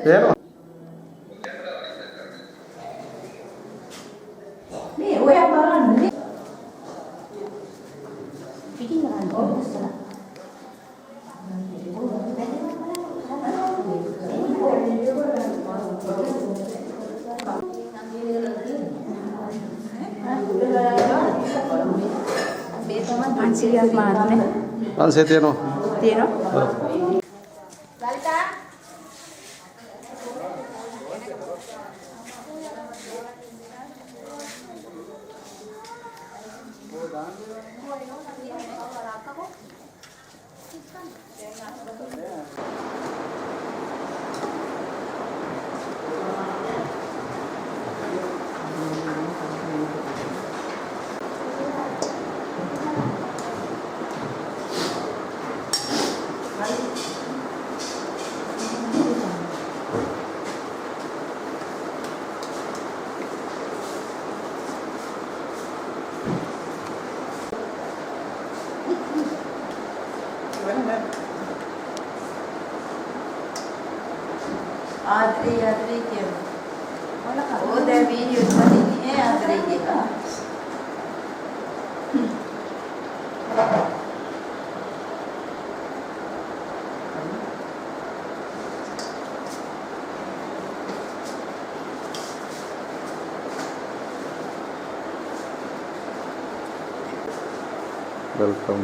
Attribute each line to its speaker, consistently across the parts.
Speaker 1: තේරෙනවද?
Speaker 2: මේ ඔයා බලන්නේ පිටින් ගන්න ඕනේ ඉස්සලා. මේ තමයි 500ක් මාරනේ.
Speaker 1: 500 තියෙනවා.
Speaker 2: තියෙනවා.
Speaker 1: ඔව්.
Speaker 2: ලලිතා आदरी के वो दे वीडियो बनी है आदरी के का
Speaker 1: वेलकम.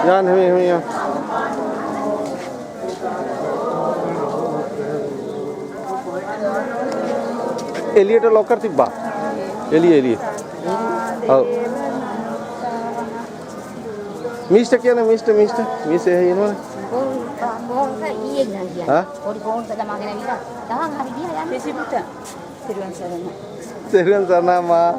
Speaker 1: Yan, hemi yan. එළියට ලොක් කර තිබ්බා. එළිය. ඔව්. මිස්ටර් කියන මිස්ටර් එහෙ එනවනේ.
Speaker 2: කොහොමද ඊයේ නම් කියන්නේ?
Speaker 1: හා?
Speaker 2: පොඩි ෆෝන් එක ළමගෙන ඇවිල්ලා දහන් හරි ගියා යන්නේ. දෙසිපුත. තිරුවන් සරණයි.
Speaker 1: තෙරුවන් සරණයි මා.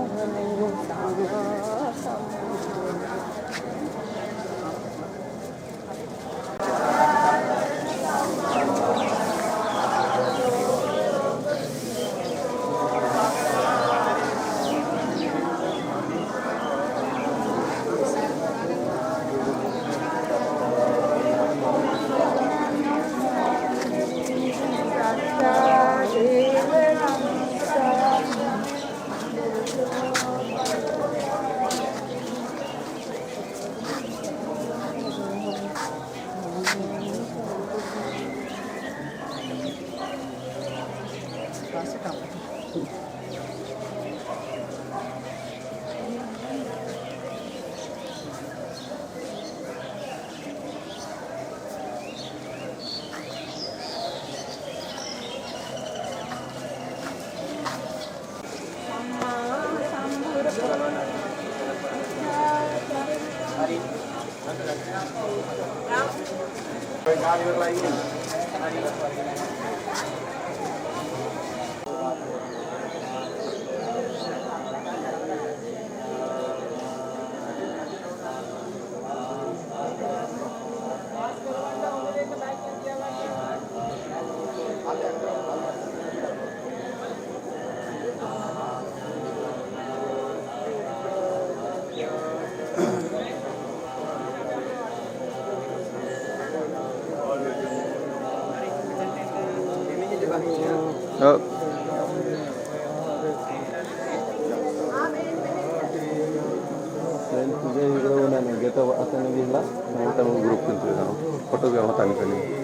Speaker 1: ඔව්. දැන් ඉතින් ඕනනේ ගෙත අතන ගිහලා මම තමයි ගෲප් එකට දානවා. ෆොටෝ ගාව හතන් කරන්නේ.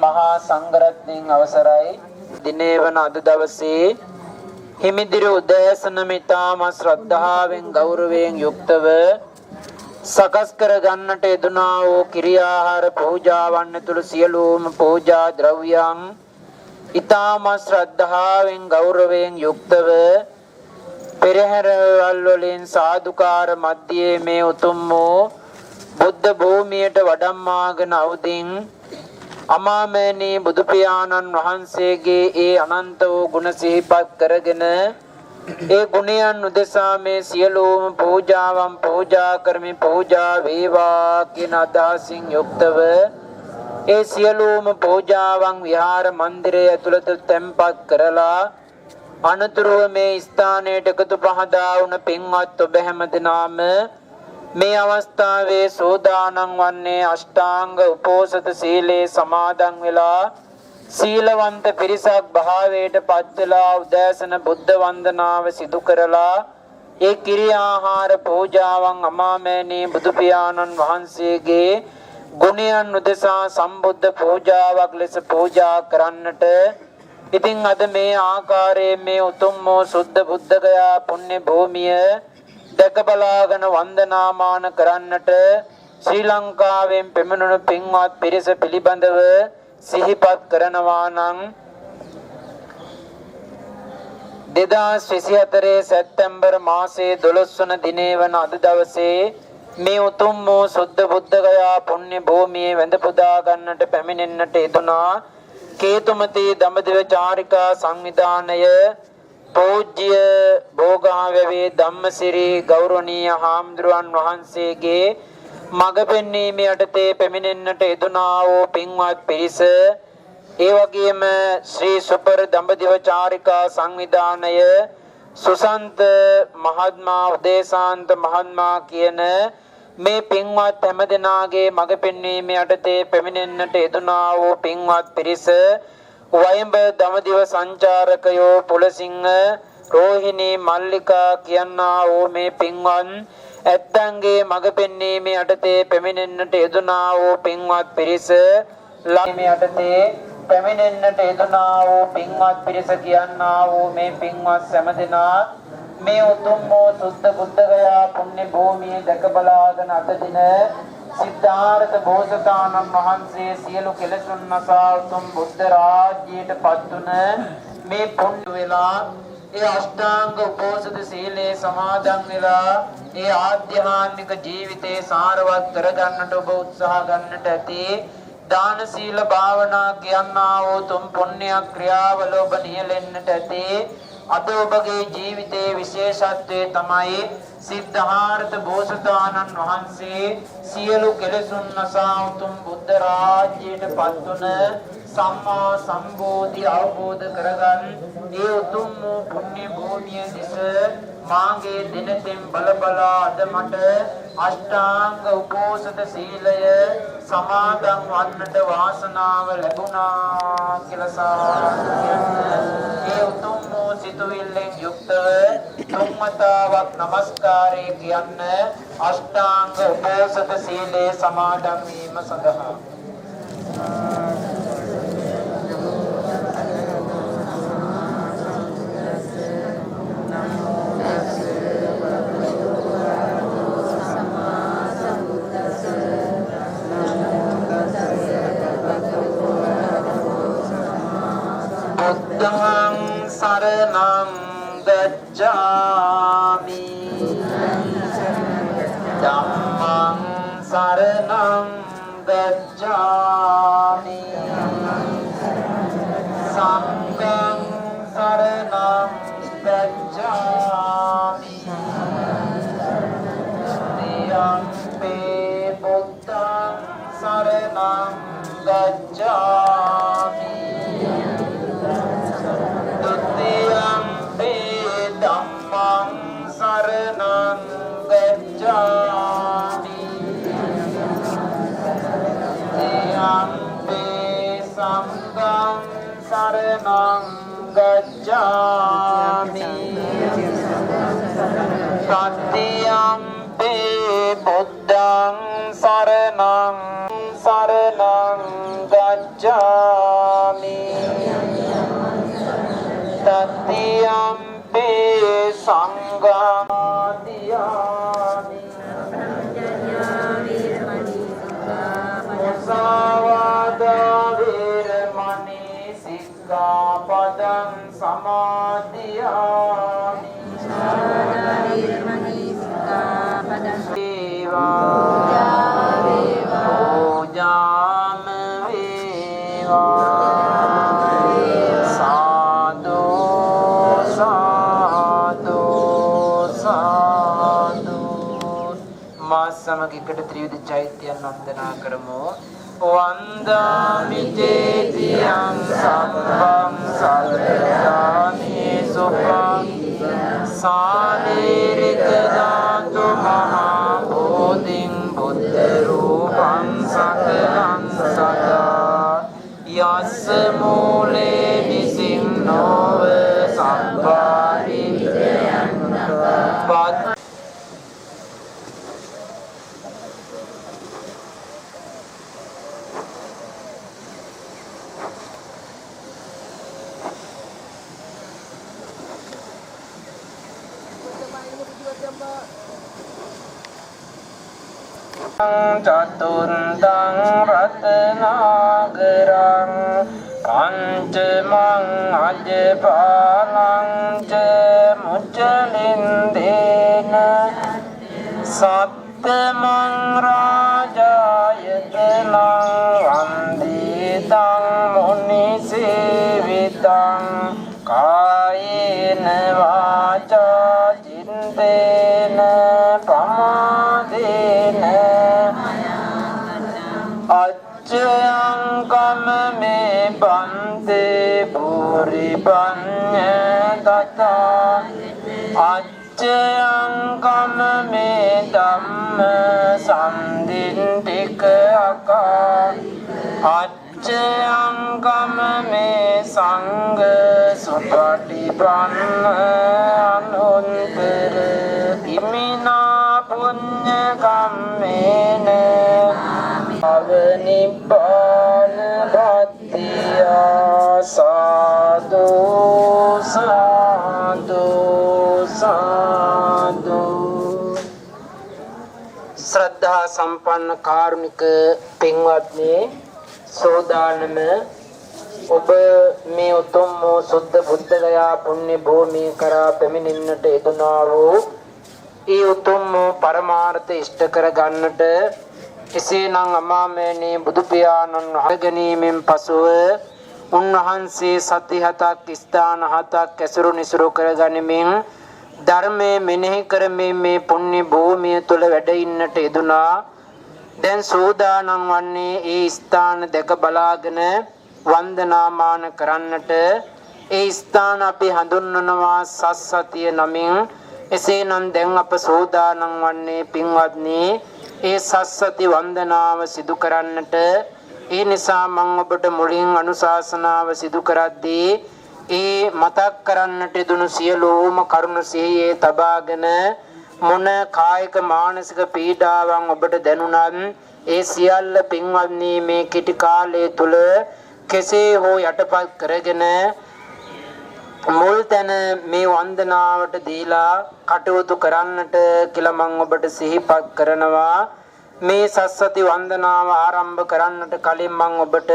Speaker 3: මහා සංඝරත්නයන් අවසරයි දිනේ වන අද දවසේ හිමිදිරි උදෑසන මිතාම ශ්‍රද්ධාවෙන් ගෞරවයෙන් යුක්තව සකස් කර ගන්නට යෙදුනා වූ කිරියාහාර පූජාවන් තුළ සියලුම පූජා ද්‍රව්‍යයන් ඊ타ම ශ්‍රද්ධාවෙන් ගෞරවයෙන් යුක්තව පෙරහැරවල් වලින් සාදුකාර මැදියේ මේ උතුම් වූ බුද්ධ භූමියට වඩම්මාගෙන අවදින් අමාමෑණී බුදු පියාණන් වහන්සේගේ ඒ අනන්ත වූ ගුණ සිහිපත් කරගෙන ඒ ගුණයන් උදෙසා මේ සියලුම පූජාවන් පූජා කරමි පූජා වේවා කියන අදහසින් යුක්තව ඒ සියලුම පූජාවන් විහාර මන්දිරය ඇතුළත තැන්පත් කරලා අනතුරුව මේ ස්ථානයට එකතු පහදා වුණ පින්වත් ඔබ හැමදෙනාම මේ අවස්ථාවේ සෝදානම් වන්නේ අෂ්ටාංග උපෝසත සීලේ සමාදන් වෙලා සීලවන්ත පිරිසක් භාවයට පත් වෙලා උදෑසන බුද්ධ වන්දනාව සිදු කරලා ඒ කිරියාහාර පූජාවන් අමාමෑණී බුදු පියාණන් වහන්සේගේ ගුණයන් උදෙසා සම්බුද්ධ පූජාවක් ලෙස පූජා කරන්නට ඉතින් අද මේ ආකාරයෙන් මේ උතුම් වූ සුද්ධ බුද්ධගයා පුණ්‍ය භූමිය දැක බලාගෙන වන්දනාමාන කරන්නට ශ්‍රී ලංකාවෙන් පෙමුණුණු පින්වත් පිරිස පිළිබඳව සිහිපත් කරනවා නම් 2024 සැප්තැම්බර් මාසයේ 12 වන දිනේ වන අද දවසේ මේ උතුම් වූ සුද්ධ බුද්ධගයා පුණ්‍ය භූමියේ වැඳ පුදා ගන්නට පැමිණෙන්නට යෙදුනා කේතුමති දඹදිව චාරිකා සංවිධානය පූජ්‍ය භෝගාවැවේ ධම්මසිරි ගෞරවනීය හාමුදුරුවන් වහන්සේගේ මඟ පෙන්වීම යටතේ පැමිණෙන්නට යෙදුනා වූ පින්වත් පිරිස ඒ වගේම ශ්‍රී සුපර දඹදිව චාරිකා සංවිධානය සුසන්ත මහත්මා උදේසාන්ත මහත්මා කියන මේ පින්වත් හැමදෙනාගේ මඟ පෙන්වීම යටතේ පැමිණෙන්නට යෙදුනා වූ පින්වත් පිරිස වයඹ දමදිව සංචාරකයෝ පුලසිංහ රෝහිණී මල්ලිකා කියනා වූ මේ පින්වත් ඇත්තන්ගේ මඟ පෙන්වීම යටතේ පැමිණෙන්නට යෙදුනා වූ පින්වත් පිරිස ළම යටතේ පැමිණෙන්නට යෙදුනා වූ පින්වත් පිරිස කියනා වූ මේ පින්වත් සෑමදෙනා මේ උතුම් වූ සුද්ධ බුද්ධගයා පුණ්‍ය භූමියේ දැක බලාගෙන අද දින සිද්ධාර්ථ බෝසතාණන් වහන්සේ සියලු කෙලෙසුන් නසා උතුම් බුද්ධ රාජ්‍යයට පත්වන මේ පුණ්‍ය වෙලා ඒ අෂ්ටාංග උපෝසථ සීලේ සමාදන් වෙලා ඒ ආධ්‍යාත්මික ජීවිතේ සාරවත් කරගන්නට ඔබ උත්සාහ ගන්නට ඇති දාන සීල භාවනා කියනා වූ තුම් පුණ්‍ය ක්‍රියාවල ඔබ නියැලෙන්නට ඇති අද ඔබගේ ජීවිතයේ විශේෂත්වය තමයි සිද්ධාර්ථ බෝසතාණන් වහන්සේ සියලු කෙලෙසුන් නසා උතුම් බුද්ධ රාජ්‍යයට පත්වන සම්මා සම්බෝධි අවබෝධ කරගන්න ඒ උතුම් වූ පුණ්‍ය භූමිය දිස මාගේ දිනතෙන් බල බලා අද මට අෂ්ටාංග උපෝසථ සීලය සමාදන් වන්නට වාසනාව ලැබුණා කියලා සාදුකියන්න ඒ උතුම් වූ සිතුවිල්ලෙන් යුක්තව තුන්වතාවක් නමස්කාරය කියන්න අෂ්ටාංග උපෝසථ සීලේ සමාදන් වීම සඳහා බුද්ධං සරණං ගච්ඡාමි ධම්මං සරණං ගච්ඡාමි සංඝං සරණං ගච්ඡාමි තියම්පි බුද්ධං සරණං ගච්ඡාමි ධම්මං සරණං ගච්ඡාමි තියම්පි සංඝං සරණං ගච්ඡාමි සත්‍යම්පි බුද්ධං සරණං ගච්ඡාමි තත්තියම්පි සංඝං දියාමි මුසාවාදා වේරමණී සික්ඛාපදං සමාදියාමි පූජාම වේවා සමගිකට ත්‍රිවිධ චෛත්‍යයන් වන්දනා කරමු. වන්දාමි චේතියං සම්බං සල්පදානි සුභං සානීරික දාතු මහා බෝධිං බුද්ධ රූපං සකලං සදා යස්ස මූලේ නිසින්නෝව සම්පාරි පත් චතුන්දං රතනාගරං පංචමං අජපාලං ච මුචලින්දේන සත්තමං රාජායතනං වන්දිතං මුනිසේවිතං කායේන වාචා චින්තේන ප්‍රමාදේන අච්චයං කම මේ පන්තේ පුරි පඤ්ඤ දතා අච්චයංකම මේ ධම්ම සම්දින්ටික අකා අච්චයංකම මේ සංඝ සුපටිපන්න අනුත්තර ඉමිනා පුඤ්ඤ කම්මේන අවනිබ්බාන භත්තියා සාදු සාදු සාදු. ශ්‍රද්ධා සම්පන්න කාරුණික පින්වත්නි, සෝදානම ඔබ මේ උතුම් වූ සුද්ධ බුද්ධගයා පුණ්‍ය භූමිය කරා පැමිණෙන්නට යෙදුනා වූ ඒ උතුම් වූ පරමාර්ථ ඉෂ්ට කර ගන්නට එසේනම් අමාමෑණී බුදු පියාණන් වහන්සේ ගැනීමෙන් පසුව උන්වහන්සේ සති 7ක් ස්ථාන 7ක් ඇසුරු නිසුරු කර ගනිමින් ධර්මයේ මෙනෙහි කරමින් මේ පුණ්‍ය භූමිය තුල වැඩ ඉන්නට යෙදුනා. දැන් සෝදානම් වන්නේ ඒ ස්ථාන දෙක බලාගෙන වන්දනාමාන කරන්නට. ඒ ස්ථාන අපි හඳුන්වනවා සස්සතිය නමින්. එසේනම් දැන් අප සෝදානම් වන්නේ පින්වත්නි ඒ සස්සති වන්දනාව සිදු කරන්නට. ඒ නිසා මම ඔබට මුලින් අනුශාසනාව සිදු කරද්දී ඒ මතක් කරන්නට දුණු සියලුම කරුණ සිහියේ තබාගෙන මොන කායික මානසික පීඩාවන් ඔබට දැනුණත් ඒ සියල්ල පින්වත්නි මේ කෙටි කාලය තුල කෙසේ හෝ යටපත් කරගෙන මුල් තැන මේ වන්දනාවට දීලා කටයුතු කරන්නට කියලා මම ඔබට සිහිපත් කරනවා. මේ සස්සති වන්දනාව ආරම්භ කරන්නට කලින් මම ඔබට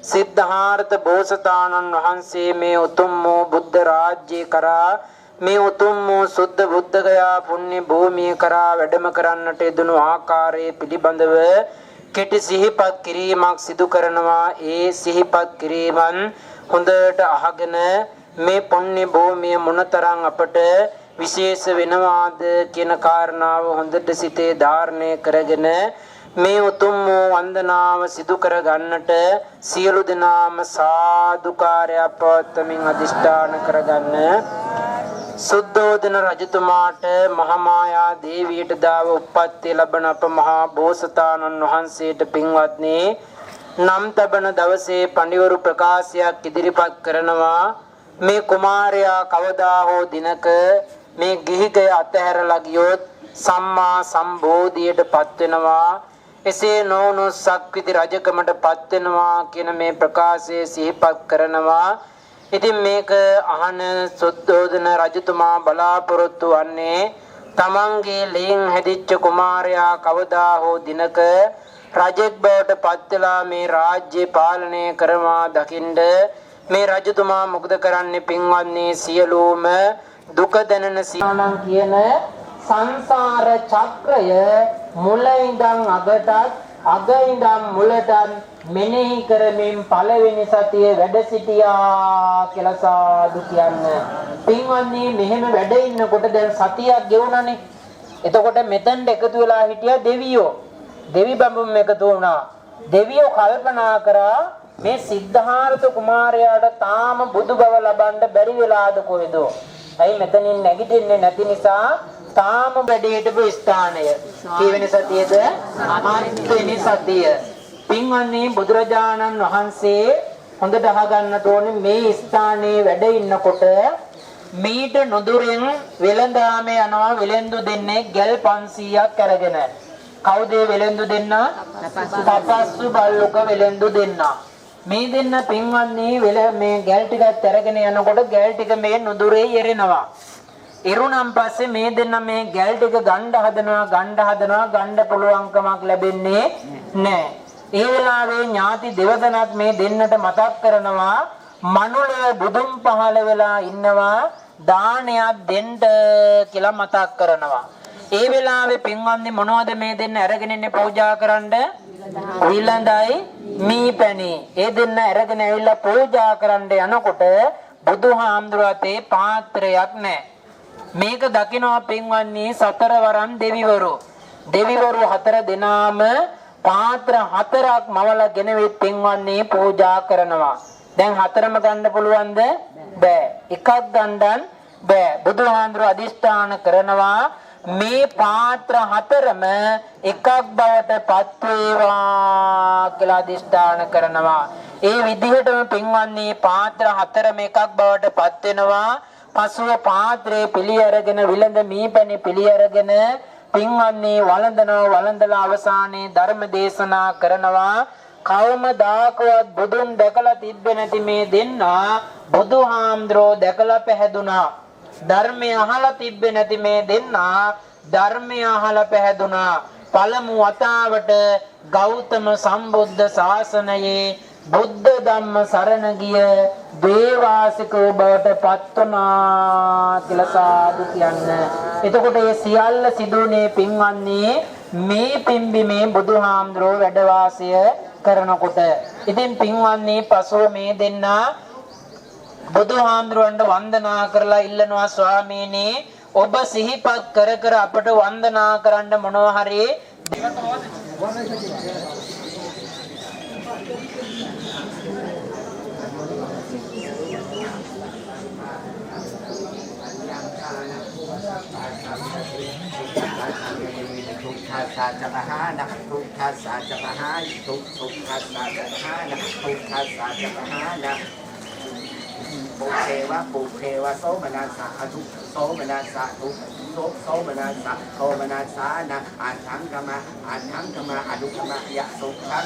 Speaker 3: සිද්ධාර්ථ බෝසතාණන් වහන්සේ මේ උතුම් වූ බුද්ධ රාජ්‍ය කරා මේ උතුම් වූ සුද්ධ බුද්ධගයා පුණ්‍ය භූමිය කරා වැඩම කරන්නට යෙදුණු ආකාරයේ පිළිබඳව කෙටි සිහිපත් කිරීමක් සිදු කරනවා. ඒ සිහිපත් කිරීමන් හොඳට අහගෙන මේ පුණ්‍ය භූමිය මොනතරම් අපට විශේෂ වෙනවාද කියන කාරණාව හොඳට සිතේ ධාරණය කරගෙන මේ උතුම් වූ වන්දනාව සිදු කර ගන්නට සියලු දෙනාම සාදුකාරය පවත්වමින් අධිෂ්ඨාන කරගන්න. සුද්ධෝදන රජතුමාට මහාමායා දේවියට දාව උප්පත්ති ලැබන අප මහා බෝසතාණන් වහන්සේට පින්වත්නි නම් තබන දවසේ පඬිවරු ප්‍රකාශයක් ඉදිරිපත් කරනවා. මේ කුමාරයා කවදා හෝ දිනක මේ ගිහිගය අතහැරලා ගියොත් සම්මා සම්බෝධියට පත් වෙනවා. එසේ නොවුණු සක්විති රජකමට පත් වෙනවා කියන මේ ප්‍රකාශය සිහිපත් කරනවා. ඉතින් මේක අහන සුද්ධෝදන රජතුමා බලාපොරොත්තු වන්නේ තමන්ගේ ලෙන් හැදිච්ච කුමාරයා කවදා හෝ දිනක රජෙක් බවට පත් වෙලා මේ රාජ්‍ය පාලනය කරනවා දකින්ද මේ රජතුමා මොකද කරන්නේ පින්වත්නි සියලුම දුක දැනෙන සියලුම කියන සංසාර චක්‍රය මුල ඉඳන් අගටත් අග ඉඳන් මුලටත් මෙනෙහි කරමින් පළවෙනි සතියේ වැඩ සිටියා කියලා සාදු කියන්න. පින්වත්නි මෙහෙම වැඩ ඉන්නකොට දැන් සතියක් ගෙවුණානේ. එතකොට මෙතෙන්ට එකතු වෙලා හිටියා දෙවියෝ. දෙවි බඹුන් එකතු වුණා. දෙවියෝ කල්පනා කරා මේ සිද්ධාර්ථ කුමාරයාට තාම බුදු බව ලබන්න බැරි වෙලාද කොහෙද? ඇයි මෙතනින් නැගිටින්නේ නැති නිසා තාම වැඩි හිටපු ස්ථානය. කීවෙනි සතියේද? 8 වෙනි සතිය. පින්වත්නි බුදුරජාණන් වහන්සේ හොඳට අහගන්නට ඕනේ මේ ස්ථානයේ වැඩ ඉන්නකොට මීට නුදුරින් වෙළඳාමේ යනවා වෙළඳු දෙන්නේ ගල් 500ක් අරගෙන. කවුද වෙළඳු දෙන්න? තපස්සු බල්ලුක වෙළඳු දෙන්න. මේ දෙන්න පින්වත්නි මේ ගල් ටිකත් අරගෙන යනකොට ගල් ටික මේ නුදුරේ එරෙනවා. එරුණන් පස්සේ මේ දෙන්න මේ ගල් ටික ගණ්ඩ හදනවා ගණ්ඩ පුළුවන්කමක් ලැබෙන්නේ නැහැ. ඒ වෙලාවේ ඥාති දෙවදනක් මේ දෙන්නට මතක් කරනවා මනුලේ බුදුන් පහළ වෙලා ඉන්නවා දානයක් දෙන්න කියලා මතක් කරනවා. ඒ වෙලාවේ පින්වත්නි මොනවද මේ දෙන්න අරගෙන ඉන්නේ පූජා කරන්න? විලඳයි මීපැණි. ඒ දෙන්න අරගෙන ඇවිල්ලා පූජා කරන්න යනකොට බුදුහාමුදුරුවෝ පාත්‍රයක් නැහැ. මේක දකිනවා පින්වත්නි සතරවරන් දෙවිවරු. දෙවිවරු 4 දෙනාම පාත්‍ර 4ක් මවලා ගෙනවිත් පින්වත්නි පූජා කරනවා. දැන් 4ම ගන්න පුළුවන්ද? බෑ. එකක් ගන්නන් බෑ. බුදුහාඳුර අදිෂ්ඨාන කරනවා මේ පාත්‍ර හතරම එකක් බවට පත් වේවා කියලා අදිෂ්ඨාන කරනවා. ඒ විදිහටම පින්වත්නි පාත්‍ර හතරම එකක් බවට පත් වෙනවා. පසුව පාත්‍රයේ පිළි අරගෙන විලඳ මීපැණි පිළි අරගෙන පින්වත්නි වළඳලා අවසානයේ ධර්ම දේශනා කරනවා. කවමදාකවත් බුදුන් දැකලා තිබෙන්නේ නැති මේ දෙන්නා බුදුහාමුදුරෝ දැකලා පැහැදුනා. ධර්මය අහලා තිබෙන්නේ නැති මේ දෙන්නා ධර්මය අහලා පැහැදුනා. පළමු වතාවට ගෞතම සම්බුද්ධ ශාසනයේ බුද්ධ ධම්ම සරණ ගිය දේවාසිකව බවට පත් වුණා කියලා සාදු කියන්න. එතකොට මේ සියල්ල සිදුුනේ පින්වත්නි මේ පිම්බිමේ බුදුහාමුදුරෝ වැඩ වාසය කරනකොට. ඉතින් පින්වත්නි පසුව මේ දෙන්නා බුදුහාමුදුරන්ට වන්දනා කරලා ඉල්ලනවා ස්වාමීනි ඔබ සිහිපත් කර කර අපට වන්දනා කරන්න මොනවා හරි
Speaker 4: Pukhewa somanasa adu somanasa adu somanasa somanasa na atangkama adukama ya sukam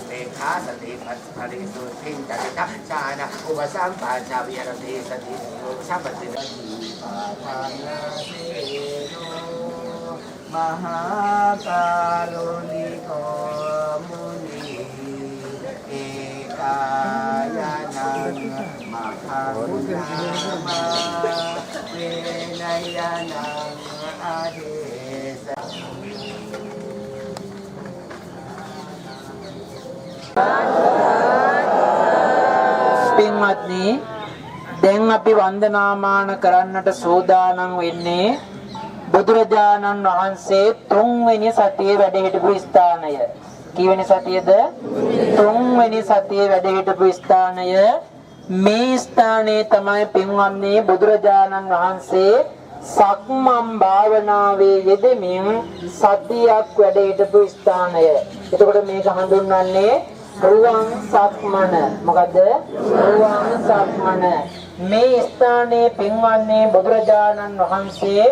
Speaker 4: dekha sati pari sutin jadita chana ubasam pacha virati sati sabati Mahakaruniko muni ekayanang mahagunama venayanang adesa
Speaker 3: පින්වත්නි දැන් අපි වන්දනාමාන කරන්නට සූදානම් වෙන්නේ බුදුරජාණන් වහන්සේ තුන්වෙනි සතියේ වැඩ හිටපු ස්ථානය. කීවෙනි සතියේද? තුන්වෙනි සතියේ වැඩ හිටපු ස්ථානය. මේ ස්ථානයේ තමයි පින්වත්නි බුදුරජාණන් වහන්සේ සක්මන් භාවනාවේ යෙදෙමින් සතියක් වැඩ හිටපු ස්ථානය. එතකොට මේක හඳුන්වන්නේ රුවන් සක්මන. මොකද? රුවන් සක්මන. මේ ස්ථානයේ පින්වත්නි බුදුරජාණන් වහන්සේ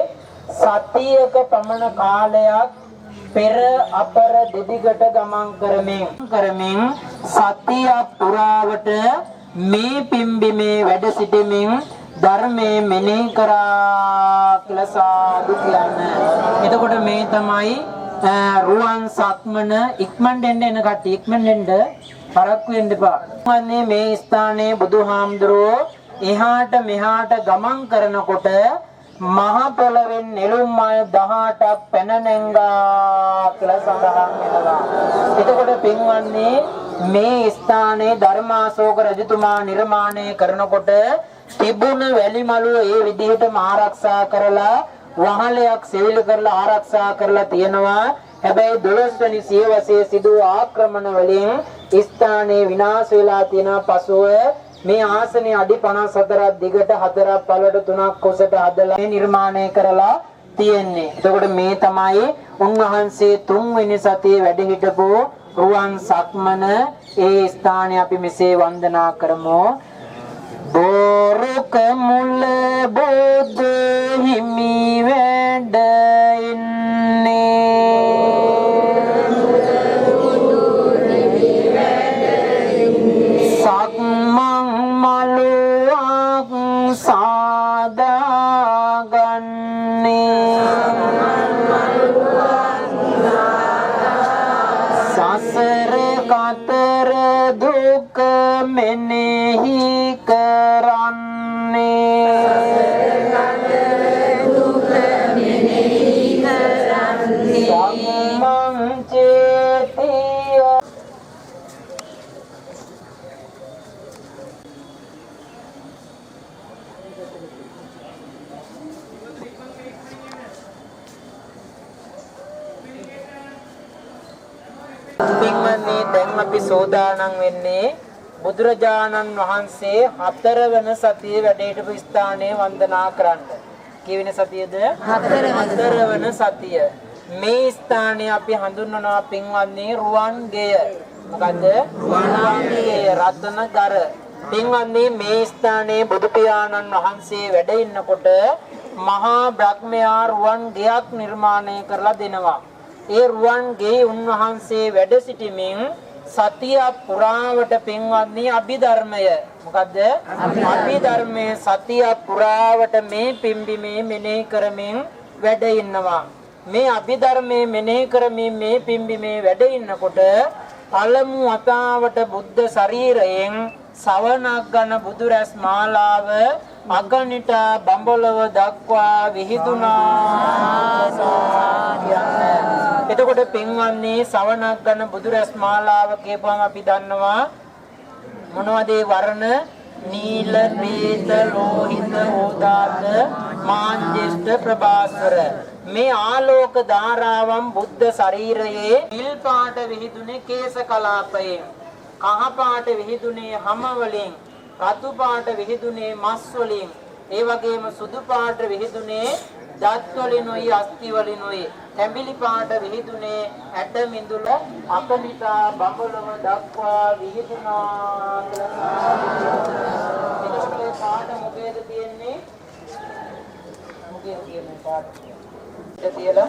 Speaker 3: සතියක පමණ කාලයක් පෙර අපර දෙදිගට ගමන් කරමින් සතියක් පුරාවට මේ පිම්බිමේ වැඩ සිටමින් ධර්මයේ මෙනෙහි කරා කියලා සාදු කියන්න. එතකොට මේ තමයි රුවන් සක්මන. ඉක්මනට එන්න කට්ටිය ඉක්මනට එන්න පරක්කු වෙන්න එපා. මේ ස්ථානයේ බුදුහාමුදුරුවෝ එහාට මෙහාට ගමන් කරනකොට මහ පොළවෙන් නෙළුම් මල් 18ක් පැන නැංගා කියලා සඳහන් වෙනවා. එතකොට පින්වත්නි මේ ස්ථානයේ ධර්මාශෝක රජතුමා නිර්මාණය කරනකොට තිබුණ වැලි මළුව ඒ විදිහටම ආරක්ෂා කරලා වහලයක් සෙවිලි කරලා ආරක්ෂා කරලා තියෙනවා. හැබැයි 12 වෙනි සියවසේ සිදු ආක්‍රමණ වලින් ස්ථානයේ විනාශ වෙලා තියෙන පසුව මේ ආසනයේ අඩි 54ක් දිගට 4ක් පළලට 3ක් කොසට හදලා නිර්මාණය කරලා තියෙන්නේ. එතකොට මේ තමයි උන්වහන්සේ තුන්වෙනි සතියේ වැඩ හිටපු රුවන් සක්මන. ඒ ස්ථානය අපි මෙසේ වන්දනා කරමු. බෝරුක මුල බුදු හිමි වැඩ ඉන්නේ සක්මන් මලුවක් සාදාගන්නේ සසර කතර දුක මෙනෙහි කරන්නේ සම්මං චේතිය. පින්වත්නි දැන් අපි සෝදානම් වෙන්නේ බුදුරජාණන් වහන්සේ 4 වෙනි සතියේ වැඩ හිටපු ස්ථානයේ වන්දනා කරන්න. කීවෙනි සතියද? 4 වෙනි සතිය. මේ ස්ථානයේ අපි හඳුන්වනවා පින්වත්නි රුවන්ගෙය. මොකද? රුවන්ගෙය රත්නකර. පින්වත්නි මේ ස්ථානයේ බුදු පියාණන් වහන්සේ වැඩ ඉන්නකොට මහා බ්‍රහ්මයා රුවන්ගෙයක් නිර්මාණය කරලා දෙනවා. ඒ රුවන්ගේ උන්වහන්සේ වැඩ සිටිමින් සතිය පුරාවට පින්වත්නි අභිධර්මය මොකද්ද? අභිධර්මයේ සතිය පුරාවට මේ පිම්බිමේ මෙනෙහි කරමින් වැඩ ඉන්නවා. මේ අභිධර්මයේ මෙනෙහි කරමින් මේ පිම්බිමේ වැඩ ඉන්නකොට පළමු වතාවට බුද්ධ ශරීරයෙන් සවනක් ගන්න බුදු රැස් මාලාව අගනිට බඹලව දක්වා විහිදුනා. එතකොට පින්වත්නි සවනක් ගන්න බුදු රැස් මාලාව කියපුවම අපි දන්නවා මොනවද ඒ වර්ණ? නීල, පීත, ලෝහිත, ඕදාත, මාංජේෂ්ඨ, ප්‍රභාස්වර. මේ ආලෝක ධාරාවන් බුද්ධ ශරීරයේ නිල් පාට විහිදුනේ කේශ කලාපයෙන්, කහ පාට විහිදුනේ හම වලින්, රතු පාට විහිදුනේ මස් වලින්, ඒ වගේම සුදු පාට විහිදුනේ දත් වලිනුයි අස්ථි වලිනුයි, තැඹිලි පාට විහිදුනේ ඇට මිදුල අකනිතා බඹලව දක්වා විහිදුනා කියලා. එතකොට පාට මොකේද තියෙන්නේ? මොකේද තියෙන්නේ පාට? තියලා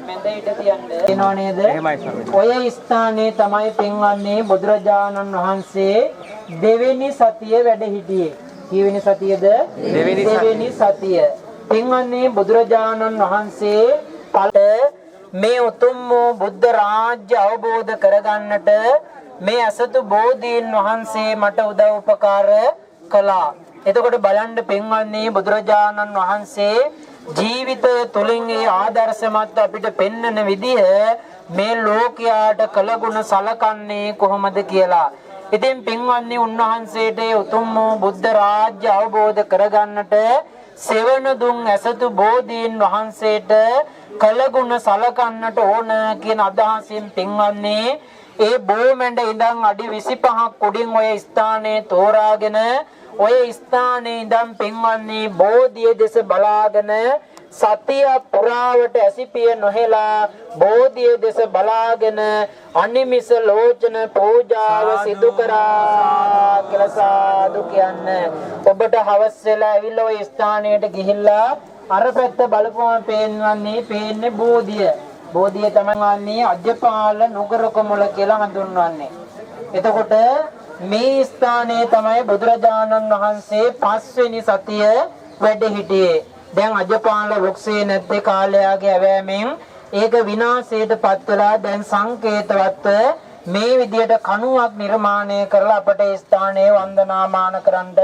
Speaker 3: මෙන්දෙයිට තියන්නේ දිනව නේද? ඔය ස්ථානයේ තමයි පින්වත්නි බුදුරජාණන් වහන්සේ දෙවෙනි සතිය වැඩ හිටියේ. කීවෙනි සතියද? දෙවෙනි සතිය. පින්වත්නි බුදුරජාණන් වහන්සේ මේ උතුම් බුද්ධ රාජ්‍ය අවබෝධ කරගන්නට මේ අසතු බෝධීන් වහන්සේ මට උදව් උපකාර කළා. එතකොට බලන්න පින්වත්නි බුදුරජාණන් වහන්සේ ජීවිත තුලින් ඒ ආදර්ශමත් අපිට පෙන්වන විදිහ මේ ලෝකයාට කළගුණ සලකන්නේ කොහොමද කියලා. ඉතින් පින්වත්නි උන්වහන්සේට උතුම් බුද්ධ රාජ්‍ය අවබෝධ කරගන්නට සෙවණ දුන් අසතු බෝධීන් වහන්සේට කළගුණ සලකන්නට ඕන කියන අදහසින් පින්වත්නි ඒ බෝමැඬ ඉඳන් අඩි 25ක් උඩින් ඔය ස්ථානයේ තෝරාගෙන ඔය ස්ථානයේ ඉඳන් පින්වත්නි බෝධිය දෙස බලාගෙන සතිය පුරාවට ඇසිපිය නොහෙලා බෝධිය දෙස බලාගෙන අනිමිස ලෝචන පූජාව සිදු කරා කියලා සාදු කියන්නේ. ඔබට හවස් වෙලා ඇවිල්ලා ඔය ස්ථානයට ගිහිල්ලා අර පැත්ත බලපුවම පේන්නේ බෝධිය. බෝධිය තමයි අජ්ජපාල නුගරකමුල කියලා හඳුන්වන්නේ. එතකොට මේ ස්ථානයේ තමයි බුදුරජාණන් වහන්සේ 5 වෙනි සතිය වැඩ හිටියේ. දැන් අජ්ජපාල වෘක්ෂේ නැත්තේ කාලයාගේ ඇවෑමෙන් ඒක විනාශයට පත් වෙලා දැන් සංකේතවත් මේ විදියට කණුවක් නිර්මාණය කරලා අපට ඒ ස්ථානයේ වන්දනාමාන කරන්න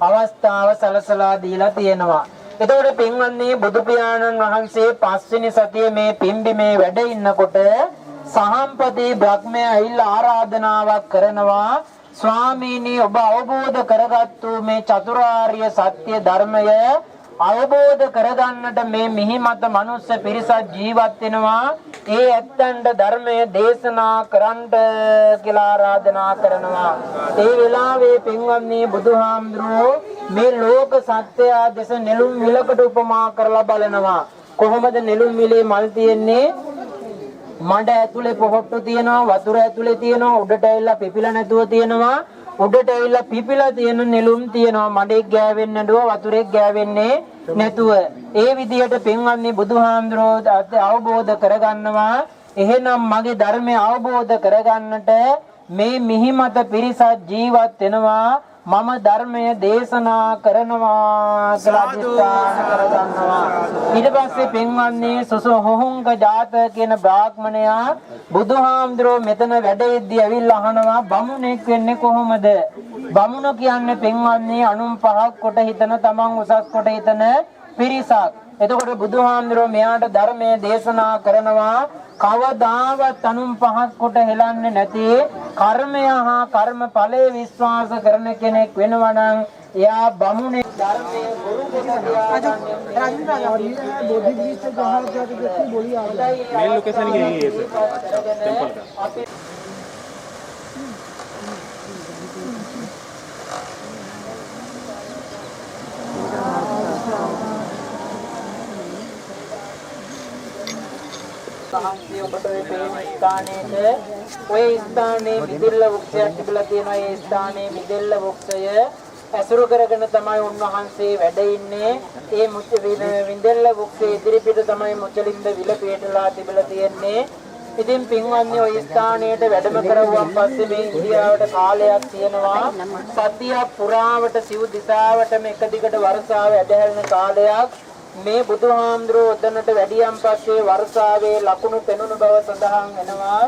Speaker 3: අවස්ථාව සලසලා දීලා තියෙනවා. එතකොට පින්වත්නි බුදු පියාණන් වහන්සේ 5 වෙනි සතියේ මේ පිම්බිමේ වැඩ ඉන්නකොට සහම්පති බ්‍රහ්මයා ඇවිල්ලා ආරාධනාවක් කරනවා. ස්වාමීනි ඔබ අවබෝධ කරගත්තු මේ චතුරාර්ය සත්‍ය ධර්මය අවබෝධ කරගන්නට මේ මිහිමත මනුස්ස පිරිසක් ජීවත් වෙනවා. ඒ ඇත්තන්ට ධර්මය දේශනා කරන්න කියලා ආරාධනා කරනවා. ඒ වෙලාවේ පින්වත්නි බුදුහාමුදුරුවෝ මේ ලෝක සත්‍යය දෙස නෙළුම් විලකට උපමා කරලා බලනවා. කොහොමද නෙළුම් විලේ මල් තියෙන්නේ? මඩ ඇතුලේ පොහොට්ටු තියෙනවා, වතුර ඇතුලේ තියෙනවා, උඩට ඇවිල්ලා පිපිලා නැතුව තියෙනවා, උඩට ඇවිල්ලා පිපිලා තියෙන නෙළුම් තියෙනවා. මඩේ ගෑවෙන්නේ නැතුව වතුරේ ගෑවෙන්නේ නැතුව. ඒ විදිහට පින්වත්නි බුදුහාමුදුරුවෝ අවබෝධ කරගන්නවා. එහෙනම් මගේ ධර්මය අවබෝධ කරගන්නට මේ මිහිමත පිරිසක් ජීවත් වෙනවා. මම ධර්මය දේශනා කරනවා කියලා අධිෂ්ඨාන කරගන්නවා. ඊට පස්සේ පින්වත්නි සුසොහොංග ජාත කියන බ්‍රාහ්මණයා බුදුහාමුදුරුවෝ මෙතන වැඩ ඉද්දී ඇවිල්ලා අහනවා බමුණෙක් වෙන්නේ කොහොමද? බමුණ කියන්නේ පින්වත්නි අනුන් පහක් කොට හිතන තමන් උසස් කොට හිතන පිරිසක්. එතකොට බුදුහාමුදුරුවෝ මෙයාට ධර්මයේ දේශනා කරනවා කවදාවත් අනුන් පහක් කොට හෙලන්නේ නැති කර්මය හා කර්ම ඵලයේ විශ්වාස කරන කෙනෙක් වෙනවා නම් එයා බමුණෙක් ධර්මයේ ගුරු කොට
Speaker 5: राजेंद्र और ये है बोधि वृक्ष से जहाँ जाके देखिए बोली आ गई
Speaker 1: मेन लोकेशन यही है सर टेंपल का
Speaker 3: වහන්සේ ඔබට මේ පේන ස්ථානයේ ඔය ස්ථානයේ මිදෙල්ල වෘක්ෂයක් තිබිලා තියෙනවා. ඒ ස්ථානයේ මිදෙල්ල වෘක්ෂය ඇසුරු කරගෙන තමයි උන්වහන්සේ වැඩ ඉන්නේ. ඒ මිදෙල්ල වෘක්ෂයේ ඉදිරිපිට තමයි මුචලින්ද විල පිටලා තිබිලා තියෙන්නේ. ඉතින් පින්වත්නි ඔය ස්ථානයට වැඩම කරවුවන් පස්සේ මේ ඉන්දියාවට කාලයක් තියෙනවා. සතියක් පුරාවට සිව් දිසාවටම එක දිගට වර්ෂාව ඇදහැරෙන කාලයක්. මේ බුදුහාමුදුරුවෝ උදනට වැඩියන් පස්සේ වර්ෂාවේ ලකුණු පෙනුණු බව සඳහන් වෙනවා.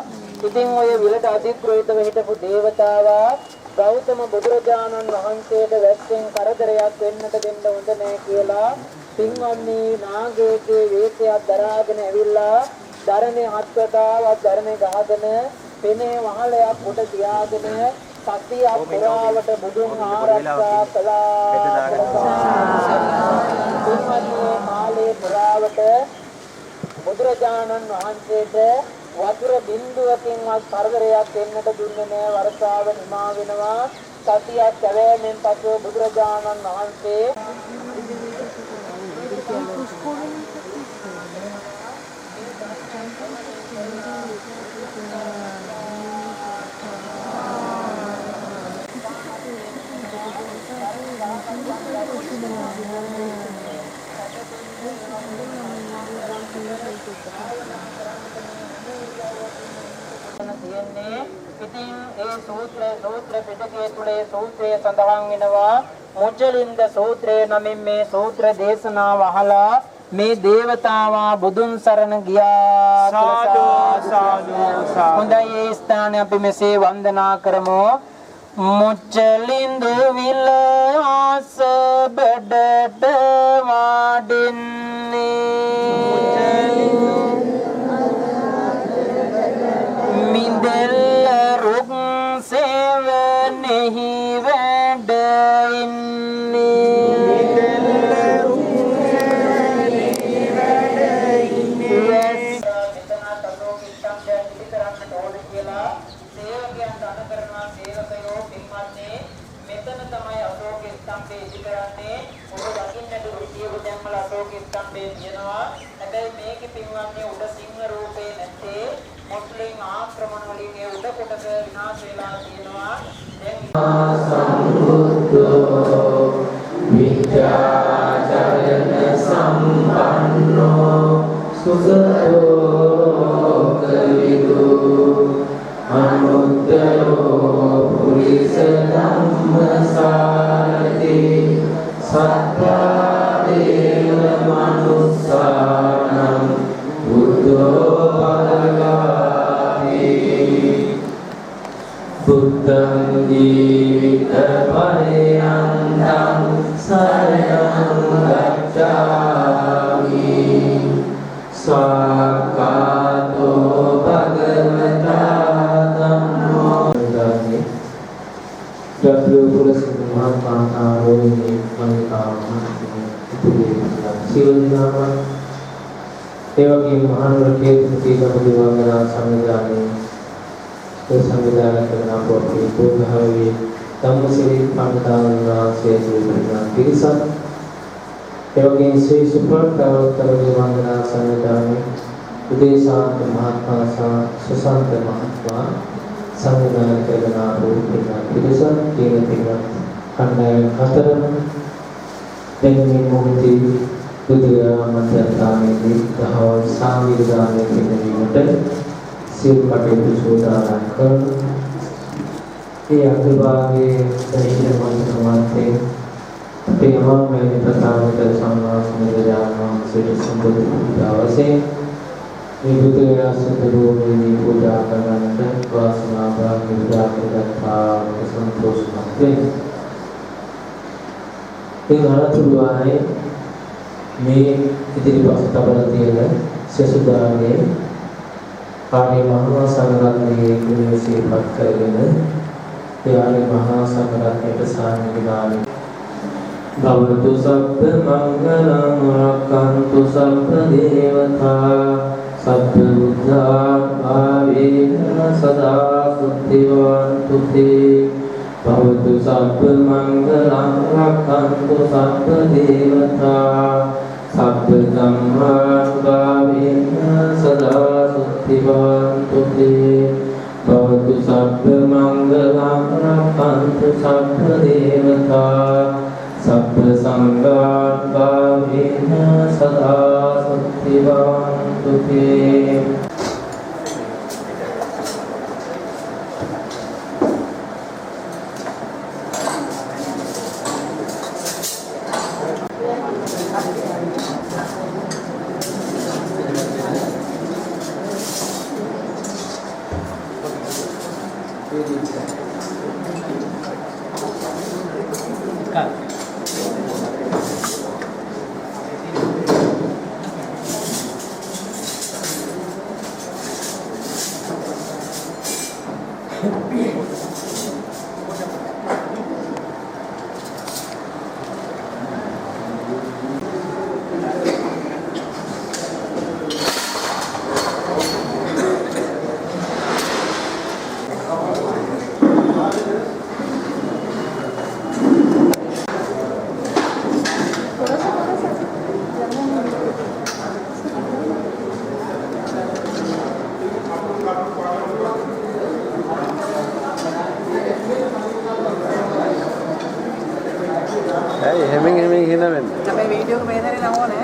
Speaker 3: ඉතින් ඔය විලට අධිග්‍රහිතව හිටපු දේවතාවා ගෞතම බුදුරජාණන් වහන්සේට වැස්සෙන් කරදරයක් වෙන්නට දෙන්න හොඳ නැහැ කියලා පින්වත්නි නාගයේ වේශයක් දරාගෙන ඇවිල්ලා ධර්මයේ හත්වතාවක් ධර්මයේ ගහගෙන පෙනේ වහලයක් උඩ තියාගෙන සතිය පුරාවට බුදුන් ආරක්ෂා කළා. කාලේ පුරාවට බුදුරජාණන් වහන්සේට වතුර බින්දුවකින්වත් කරදරයක් වෙන්නට දුන්නේ නැහැ. වර්ෂාව නිමා වෙනවා. සතියක් පැවැත්මෙන් පසු බුදුරජාණන් වහන්සේ ඉතින් ඒ සූත්‍ර පිටකයේ තුලේ සූත්‍රය සඳහන් වෙනවා. මුචලින්ද සූත්‍රය නමින් මේ සූත්‍ර දේශනාව අහලා මේ දේවතාවා බුදුන් සරණ ගියා.
Speaker 5: साधु साधु
Speaker 3: හොඳයි ඒ ස්ථානයේ අපි මෙසේ වන්දනා කරමු. මුචලින්ද විල ආස බඩට වාඩින්නේ මිදෙල්ල රුක් සේවනෙහි වැඩ ඉන්නේ හැබැයි මේකේ පින්වත්නි උඩ සිංහ රූපේ නැත්තේ මුස්ලිම් ආක්‍රමණ වලින් ඒ උඩ කොටස විනාශ වෙලා තියෙනවා. දැන් සම්බුද්ධෝ විචාචරණ සම්පන්නෝ සුගතෝ කවිදු අනුත්තරෝ පුරිස ධම්මසාරති සත්‍යාදේව මනුස්සානම් බුද්ධෝ පදගාමි බුද්ධං ජීවිත පරයන්තං සරණං ගච්ඡාමි සාකාතෝ භගවතා ධම්මෝ Jablu Pulasiddhi Mahatma Rohini Manitama Sivanama Devaki Mahanur Ketuti Kamadivagana Samidani Samidana Karna Poti Bodhavi Dhammasiri Pandana Setu Pirisan Devaki Sri Suprata Kamadivagana Samidani Udesanta Mahatma Susanta Mahatma Samudana Karna Poti Pirisan Kira Kandai Kataran Demi Mukti Budaya Madhyatami Dahawal Samvidana Kini Mata Siv Katitu Sudarankan Ia Akibagi Dahil Mantamate Tema Meni Pratama Tersama Samudayana Sri Sambut Dawase Budaya Sudharu Mini Buddha Kananda Vasana Bhagavad Gita Kesantos Mate Yang harap berdoa මේ ඉදිරිපත් තබන තියෙන සසුදාගේ ආර්ය මහා සංඝරත්නයේ ගුණ සිහිපත් කරගෙන ඒ ආර්ය මහා සංඝරත්නයට සාමිනාමි
Speaker 6: भवतु सप्त मंगलं रक्षन्तु सप्त देवता सप्त बुद्धावेन सदा सुखिवन्तु ते भवतु सप्त मंगलं रक्षन्तु सप्त देवता सप्त संहारभावेन सदा सुखिवन्तु ते भवतु सप्त मंगलं रक्षन्तु सप्त देवता सप्त संगाभावेन सदा सुखिवन्तु ते
Speaker 1: හැමින් හින වෙන්න.
Speaker 5: මේ වීඩියෝ එක මේ දැනේ නම ඕනේ.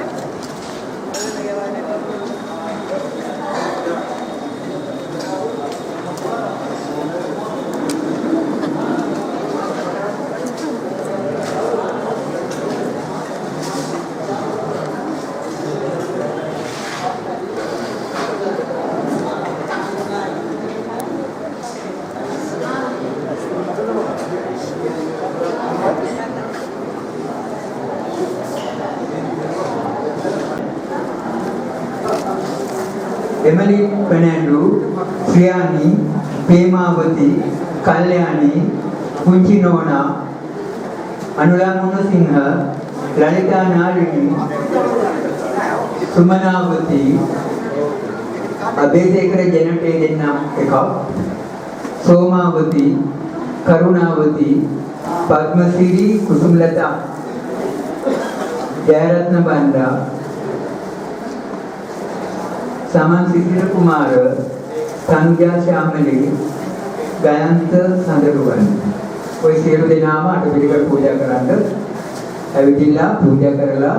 Speaker 7: Emily Fernando, Sriyani, Premavati, Kalyani, Kunchi Nona, Anula Munasingha, Lalita Narini, Sumanavati, Abhesekara Janate Nam Ekap, Somavati, Karunavati, Padmasiri Kusumlata, Jayaratna Banda, Saman Sithira Kumar, Tanja Shamali, Gayanta Sandaruvan. कोई सेरू दे नाम आटे बिल्कुल पूजा करांडर, अविजिला पूजा करला.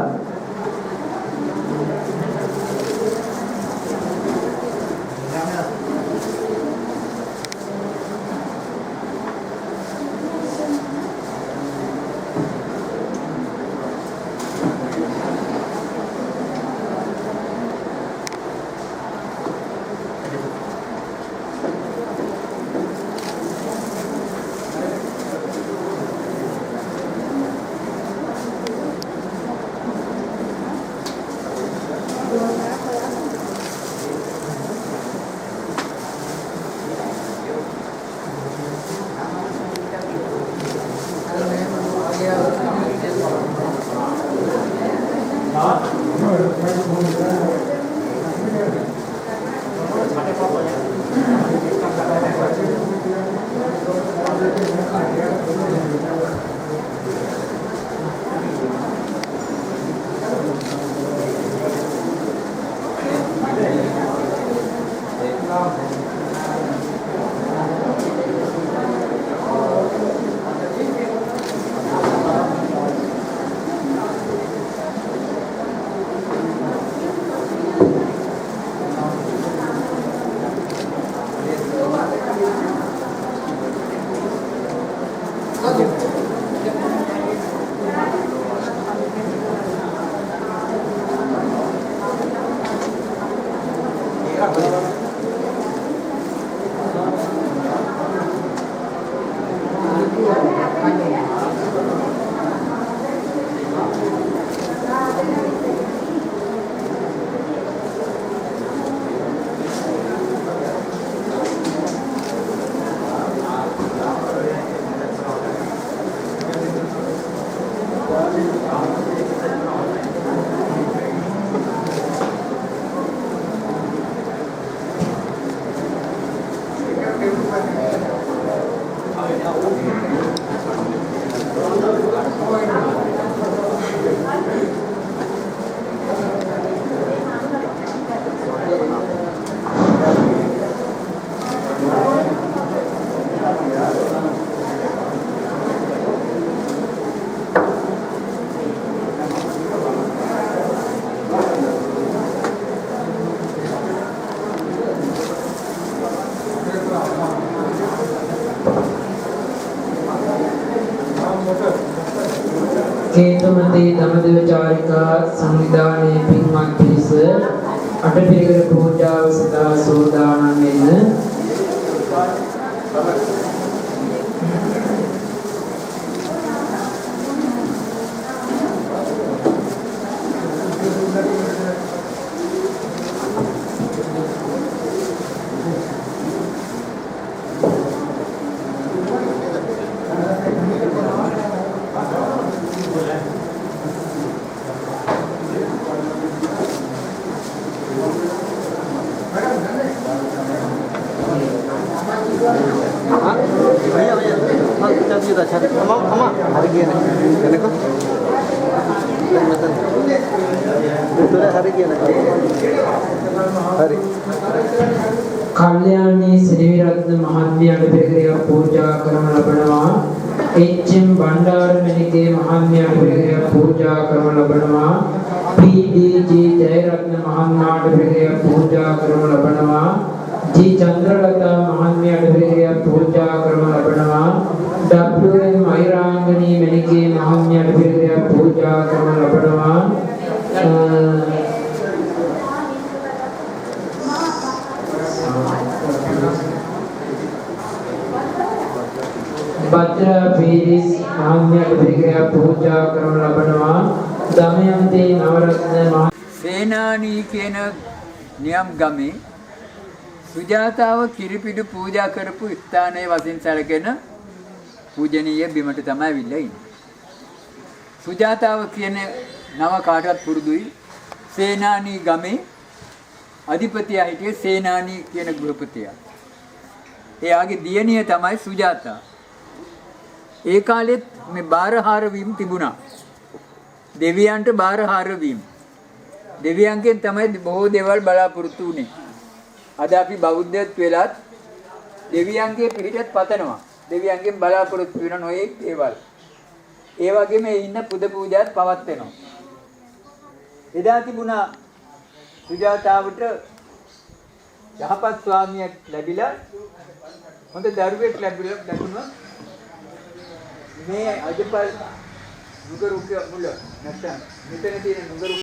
Speaker 6: කේතුමතී ධම්මදිව චාරිකා සංවිධානයේ පින්වත් පිරිස අටපිරිකර පූජාව සඳහා සූදානම් වෙන්න. කල්යාණී ශ්‍රීරත්න මහත්මියට පිරිකරයක් පූජා කරන ලබනවා. එච්.එම්. බණ්ඩාරමණිකේ මහත්මියට පිරිකරයක් පූජා කරන ලබනවා. පී.ඩී.ජී. ජයරත්න මහත්මයාට පිරිකරයක් පූජා කරන ලබනවා. ජී චන්ද්‍රලතා මහත්මියට පිරිකරයක් පූජා කරන ලබනවා. ඩබ්ලිව්.එම්. අයිරාංගනී මණිකේ මහත්මියට පිරිකරයක් පූජා කරන ලබනවා. භද්‍ර පීරිස් මහත්මියට පිරිකරයක් පූජා කරන ලබනවා. දමයන්ති නවරත්න
Speaker 8: සේනානී කියන නියම් ගමේ සුජාතාව කිරිපිඩු පූජා කරපු ස්ථානයේ වශයෙන් සැලකෙන පූජනීය බිමට තමයි අවිල්ලා ඉන්නේ. සුජාතාව කියන නම කාටවත් පුරුදුයි. සේනානී ගමේ අධිපතියා හිටියේ සේනානී කියන ගෘහපතියා. එයාගේ දියණිය තමයි සුජාතා. ඒ කාලෙත් මේ බාරහාර වීම තිබුණා. දෙවියන්ට බාරහාර වීම. දෙවියන්ගෙන් තමයි බොහෝ දේවල් බලාපොරොත්තු වෙන්නේ. අද අපි බෞද්ධයත් වෙලත් දෙවියන්ගේ පිහිටත් පතනවා. දෙවියන්ගෙන් බලාපොරොත්තු වෙන නොයෙක් දේවල්. ඒ වගේම ඉන්න පුද පූජාත් පවත්වනවා. එදා තිබුණා සුජාතාවට යහපත් ස්වාමියෙක් ලැබිලා හොඳ දරුවෙක් ලැබුණා. මේ අජපල් නුගරුක මුල නැත්නම් මෙතන තියෙන නුගරුක